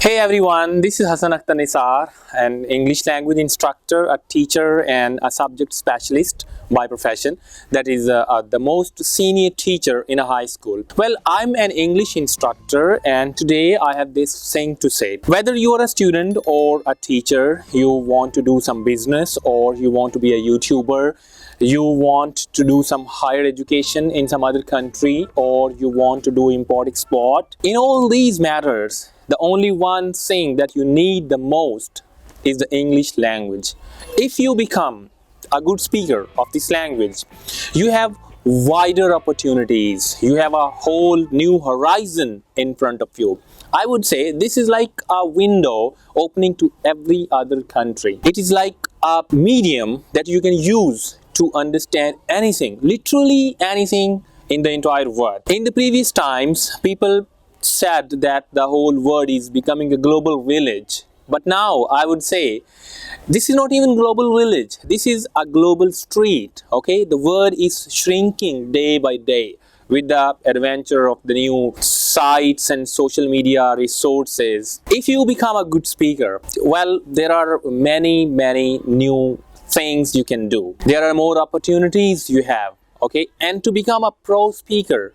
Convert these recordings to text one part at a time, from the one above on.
Hey everyone, this is Hassan Akhtar Nisar, an English language instructor, a teacher and a subject specialist by profession. That is the most senior teacher in a high school. Well, I'm an English instructor and today I have this thing to say. Whether you are a student or a teacher, you want to do some business or you want to be a YouTuber, you want to do some higher education in some other country, or you want to do import-export. In all these matters, the only one thing that you need the most is the English language. If you become a good speaker of this language, you have wider opportunities. You have a whole new horizon in front of you. I would say this is like a window opening to every other country. It is like a medium that you can use to understand anything, literally anything in the entire world. In the previous times, people said that the whole world is becoming a global village. But now I would say this is not even global village. This is a global street. Okay, the world is shrinking day by day with the adventure of the new sites and social media resources. If you become a good speaker, well, there are many new things you can do. There are more opportunities you have. Okay, and to become a pro speaker,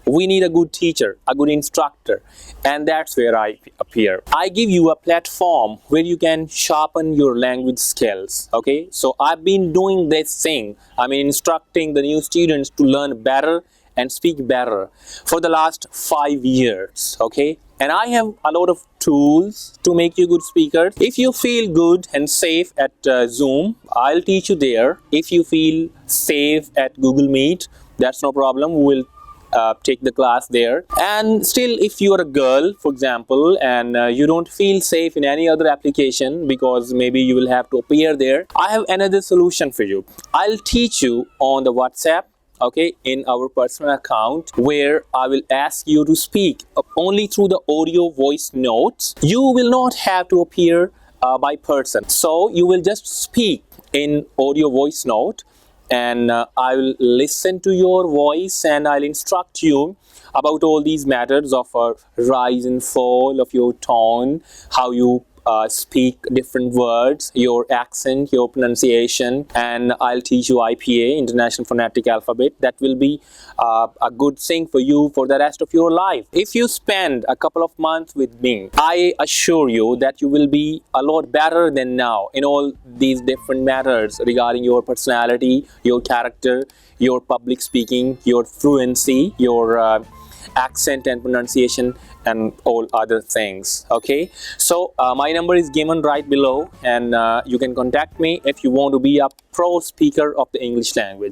we need a good teacher, a good instructor, and that's where I appear. I give you a platform where you can sharpen your language skills. Okay, so I've been doing this thing. I mean, instructing the new students to learn better and speak better for the last 5 years. Okay, and I have a lot of tools to make you good speakers. If you feel good and safe at Zoom, I'll teach you there. If you feel safe at Google Meet, that's no problem. We'll take the class there. And still, if you are a girl, for example, and you don't feel safe in any other application because maybe you will have to appear there, I have another solution for you. I'll teach you on the WhatsApp, okay, in our personal account, where I will ask you to speak only through the audio voice notes. You will not have to appear by person. So you will just speak in audio voice note, and I will listen to your voice and I'll instruct you about all these matters of rise and fall of your tone, how you speak different words, your accent, your pronunciation, and I'll teach you IPA, International Phonetic Alphabet. That will be a good thing for you for the rest of your life. If you spend a couple of months with me, I assure you that you will be a lot better than now in all these different matters regarding your personality, your character, your public speaking, your fluency, your accent and pronunciation, and all other things. Okay, so my number is given right below, and you can contact me if you want to be a pro speaker of the English language.